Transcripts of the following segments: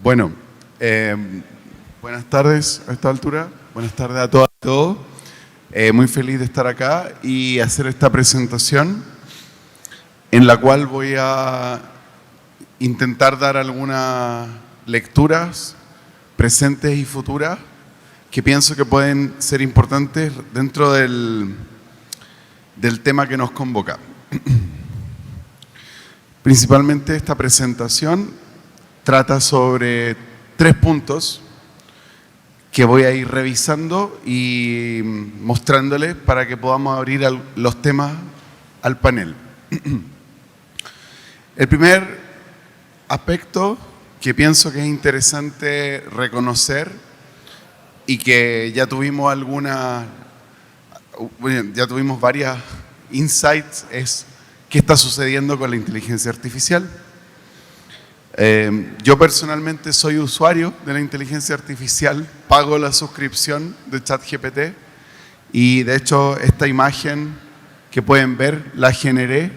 Bueno, eh, buenas tardes a esta altura, buenas tardes a todas y a todos. Muy feliz de estar acá y hacer esta presentación en la cual voy a intentar dar algunas lecturas presentes y futuras que pienso que pueden ser importantes dentro del tema que nos convoca. Principalmente esta presentación trata sobre 3 puntos que voy a ir revisando y mostrándoles para que podamos abrir los temas al panel. El primer aspecto que pienso que es interesante reconocer y que ya tuvimos varias insights es qué está sucediendo con la inteligencia artificial. Yo personalmente soy usuario de la inteligencia artificial, pago la suscripción de ChatGPT y de hecho esta imagen que pueden ver la generé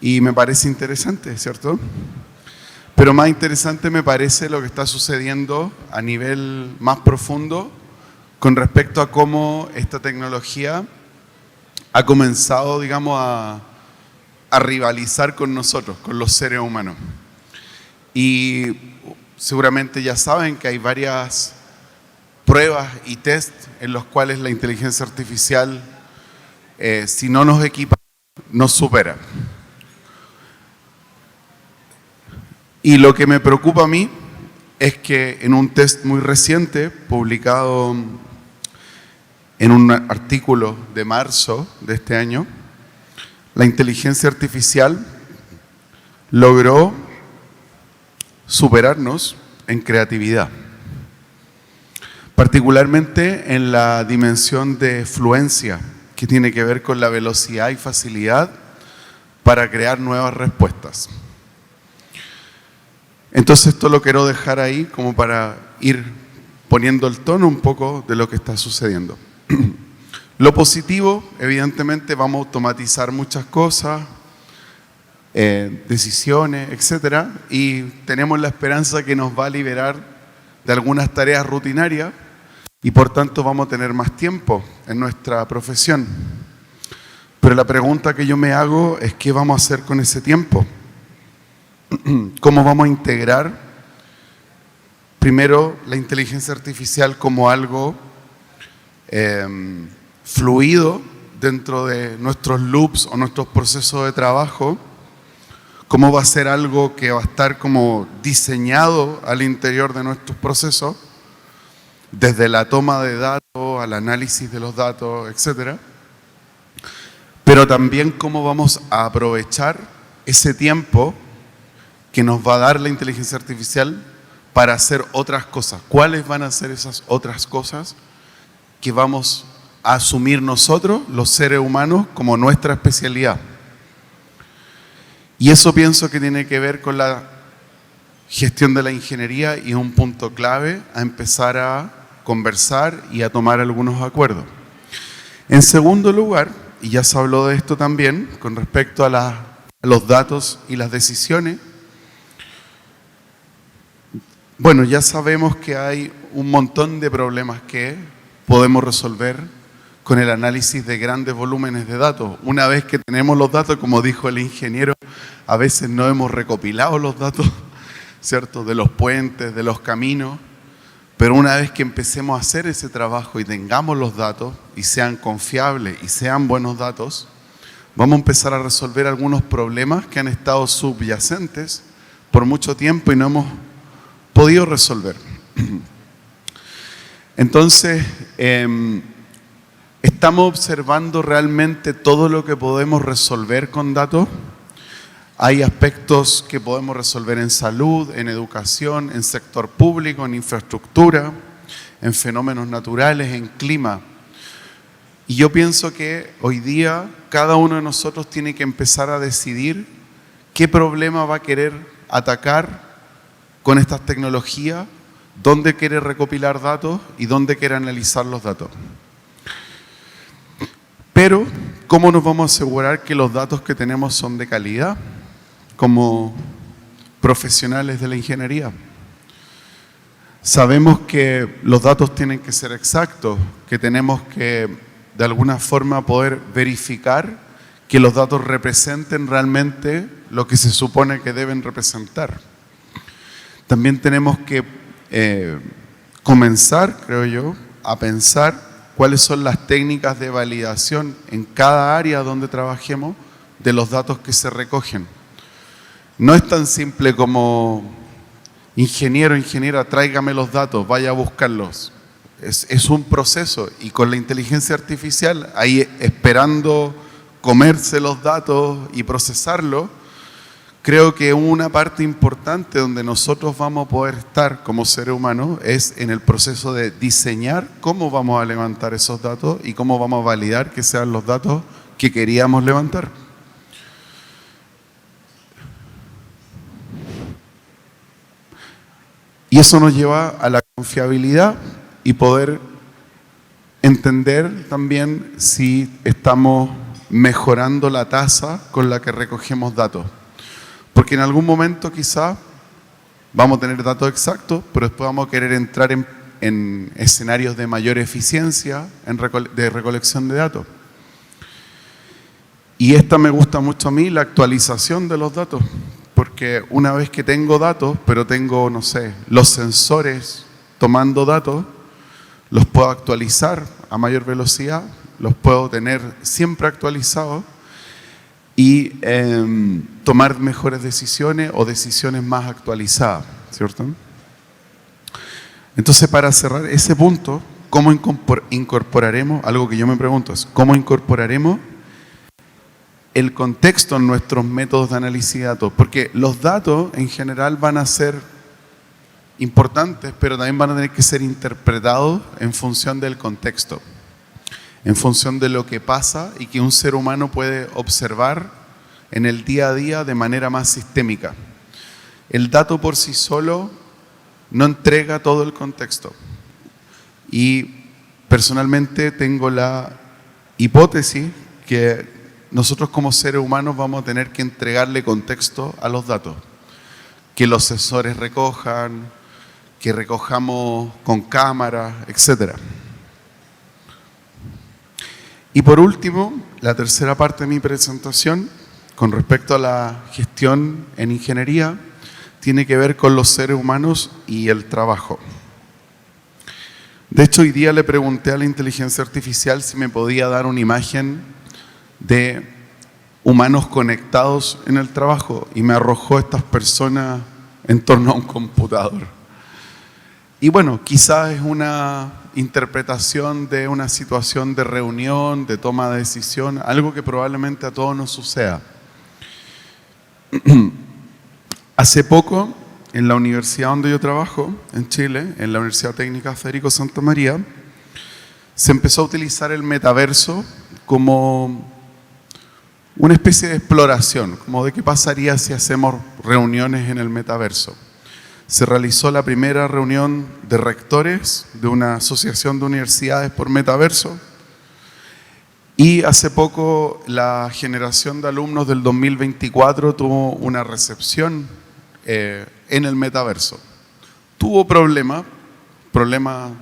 y me parece interesante, ¿cierto? Pero más interesante me parece lo que está sucediendo a nivel más profundo con respecto a cómo esta tecnología ha comenzado, digamos, a rivalizar con nosotros, con los seres humanos. Y seguramente ya saben que hay varias pruebas y test en los cuales la inteligencia artificial, si no nos equipa, nos supera. Y lo que me preocupa a mí es que en un test muy reciente, publicado en un artículo de marzo de este año, la inteligencia artificial logró superarnos en creatividad, particularmente en la dimensión de fluencia, que tiene que ver con la velocidad y facilidad para crear nuevas respuestas. Entonces esto lo quiero dejar ahí como para ir poniendo el tono un poco de lo que está sucediendo. Lo positivo, evidentemente, vamos a automatizar muchas cosas, decisiones, etcétera, y tenemos la esperanza que nos va a liberar de algunas tareas rutinarias y por tanto vamos a tener más tiempo en nuestra profesión. Pero la pregunta que yo me hago es ¿qué vamos a hacer con ese tiempo? ¿Cómo vamos a integrar primero la inteligencia artificial como algo fluido dentro de nuestros loops o nuestros procesos de trabajo? ¿Cómo va a ser algo que va a estar como diseñado al interior de nuestros procesos, desde la toma de datos, al análisis de los datos, etcétera? Pero también cómo vamos a aprovechar ese tiempo que nos va a dar la inteligencia artificial para hacer otras cosas. ¿Cuáles van a ser esas otras cosas que vamos a asumir nosotros, los seres humanos, como nuestra especialidad? Y eso pienso que tiene que ver con la gestión de la ingeniería y es un punto clave a empezar a conversar y a tomar algunos acuerdos. En segundo lugar, y ya se habló de esto también, con respecto a los datos y las decisiones, bueno, ya sabemos que hay un montón de problemas que podemos resolver con el análisis de grandes volúmenes de datos. Una vez que tenemos los datos, como dijo el ingeniero, a veces no hemos recopilado los datos, ¿cierto? De los puentes, de los caminos, pero una vez que empecemos a hacer ese trabajo y tengamos los datos y sean confiables y sean buenos datos, vamos a empezar a resolver algunos problemas que han estado subyacentes por mucho tiempo y no hemos podido resolver. Entonces, ¿estamos observando realmente todo lo que podemos resolver con datos? Hay aspectos que podemos resolver en salud, en educación, en sector público, en infraestructura, en fenómenos naturales, en clima. Y yo pienso que hoy día cada uno de nosotros tiene que empezar a decidir qué problema va a querer atacar con estas tecnologías, dónde quiere recopilar datos y dónde quiere analizar los datos. Pero, ¿cómo nos vamos a asegurar que los datos que tenemos son de calidad como profesionales de la ingeniería? Sabemos que los datos tienen que ser exactos, que tenemos que de alguna forma poder verificar que los datos representen realmente lo que se supone que deben representar. También tenemos que comenzar, creo yo, a pensar cuáles son las técnicas de validación en cada área donde trabajemos de los datos que se recogen. No es tan simple como ingeniero, ingeniera, tráigame los datos, vaya a buscarlos. Es un proceso y con la inteligencia artificial ahí esperando comerse los datos y procesarlos, creo que una parte importante donde nosotros vamos a poder estar como seres humanos es en el proceso de diseñar cómo vamos a levantar esos datos y cómo vamos a validar que sean los datos que queríamos levantar. Y eso nos lleva a la confiabilidad y poder entender también si estamos mejorando la tasa con la que recogemos datos. Porque en algún momento quizá vamos a tener datos exactos, pero después vamos a querer entrar en escenarios de mayor eficiencia de recolección de datos. Y esta me gusta mucho a mí, la actualización de los datos. Porque una vez que tengo datos, pero tengo, no sé, los sensores tomando datos, los puedo actualizar a mayor velocidad, los puedo tener siempre actualizados y tomar mejores decisiones o decisiones más actualizadas, ¿cierto? Entonces, para cerrar ese punto, ¿cómo incorporaremos? Algo que yo me pregunto es, ¿cómo incorporaremos el contexto en nuestros métodos de análisis de datos? Porque los datos en general van a ser importantes, pero también van a tener que ser interpretados en función del contexto, en función de lo que pasa y que un ser humano puede observar en el día a día de manera más sistémica. El dato por sí solo no entrega todo el contexto. Y personalmente tengo la hipótesis que nosotros como seres humanos vamos a tener que entregarle contexto a los datos. Que los sensores recojan, que recojamos con cámaras, etc. Y por último, la tercera parte de mi presentación, con respecto a la gestión en ingeniería, tiene que ver con los seres humanos y el trabajo. De hecho, hoy día le pregunté a la inteligencia artificial si me podía dar una imagen de humanos conectados en el trabajo y me arrojó estas personas en torno a un computador. Y bueno, quizás es una interpretación de una situación de reunión, de toma de decisión, algo que probablemente a todos nos suceda. Hace poco, en la universidad donde yo trabajo, en Chile, en la Universidad Técnica Federico Santa María, se empezó a utilizar el metaverso como una especie de exploración, como de qué pasaría si hacemos reuniones en el metaverso. Se realizó la primera reunión de rectores de una asociación de universidades por metaverso y hace poco la generación de alumnos del 2024 tuvo una recepción en el metaverso. Tuvo problemas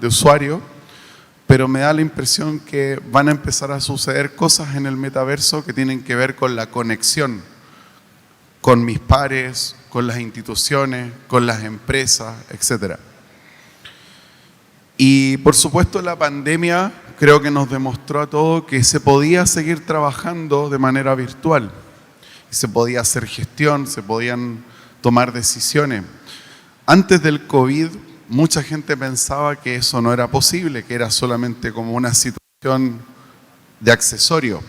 de usuario, pero me da la impresión que van a empezar a suceder cosas en el metaverso que tienen que ver con la conexión con mis pares, con las instituciones, con las empresas, etc. Y por supuesto la pandemia creo que nos demostró a todos que se podía seguir trabajando de manera virtual. Se podía hacer gestión, se podían tomar decisiones. Antes del COVID, mucha gente pensaba que eso no era posible, que era solamente como una situación de accesorio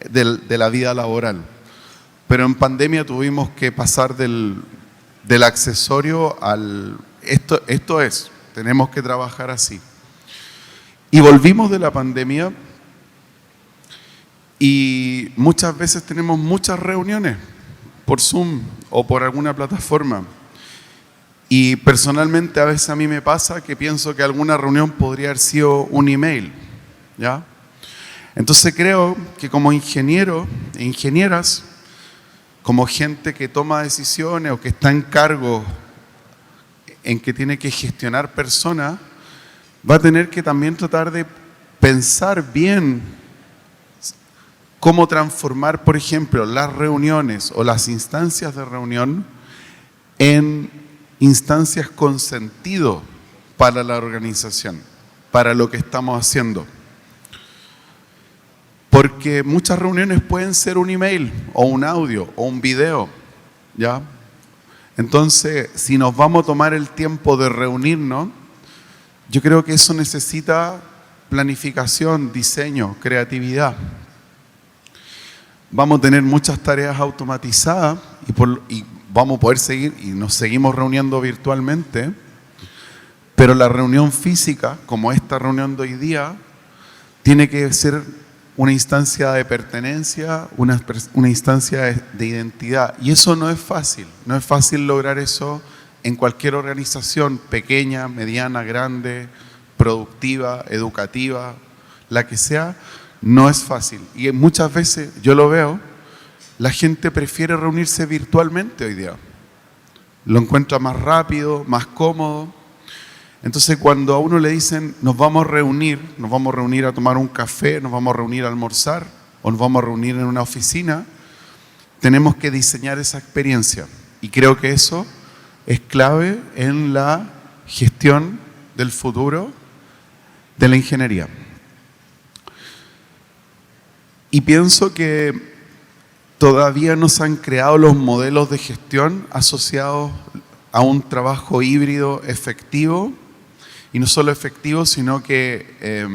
de la vida laboral. Pero en pandemia tuvimos que pasar del accesorio al... Esto es, tenemos que trabajar así. Y volvimos de la pandemia y muchas veces tenemos muchas reuniones por Zoom o por alguna plataforma. Y personalmente a veces a mí me pasa que pienso que alguna reunión podría haber sido un email, ¿ya? Entonces creo que como ingenieros e ingenieras, como gente que toma decisiones o que está en cargo en que tiene que gestionar personas, va a tener que también tratar de pensar bien cómo transformar, por ejemplo, las reuniones o las instancias de reunión en instancias con sentido para la organización, para lo que estamos haciendo. Porque muchas reuniones pueden ser un email o un audio o un video, ¿ya? Entonces, si nos vamos a tomar el tiempo de reunirnos, yo creo que eso necesita planificación, diseño, creatividad. Vamos a tener muchas tareas automatizadas y vamos a poder seguir, y nos seguimos reuniendo virtualmente, pero la reunión física, como esta reunión de hoy día, tiene que ser una instancia de pertenencia, una instancia de identidad. Y eso no es fácil. No es fácil lograr eso en cualquier organización, pequeña, mediana, grande, productiva, educativa, la que sea, no es fácil. Y muchas veces, yo lo veo, la gente prefiere reunirse virtualmente hoy día. Lo encuentra más rápido, más cómodo. Entonces, cuando a uno le dicen, nos vamos a reunir a tomar un café, nos vamos a reunir a almorzar, o nos vamos a reunir en una oficina, tenemos que diseñar esa experiencia. Y creo que eso es clave en la gestión del futuro de la ingeniería. Y pienso que todavía no se han creado los modelos de gestión asociados a un trabajo híbrido efectivo, y no solo efectivo, sino que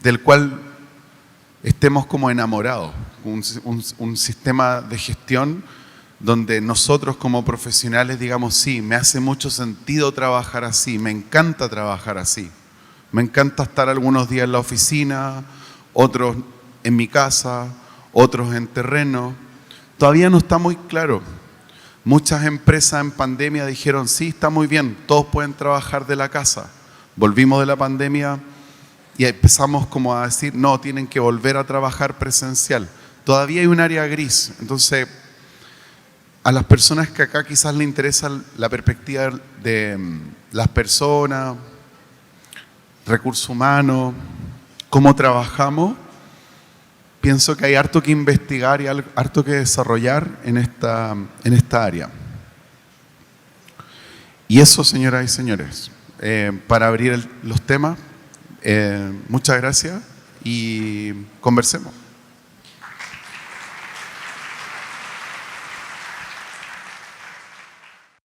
del cual estemos como enamorados. Un sistema de gestión donde nosotros como profesionales digamos, sí, me hace mucho sentido trabajar así, me encanta trabajar así. Me encanta estar algunos días en la oficina, otros en mi casa, otros en terreno. Todavía no está muy claro. Muchas empresas en pandemia dijeron, sí, está muy bien, todos pueden trabajar de la casa. Volvimos de la pandemia y empezamos como a decir, no, tienen que volver a trabajar presencial. Todavía hay un área gris. Entonces, a las personas que acá quizás les interesa la perspectiva de las personas, recursos humanos, cómo trabajamos, pienso que hay harto que investigar y harto que desarrollar en esta área. Y eso, señoras y señores, para abrir los temas, muchas gracias y conversemos.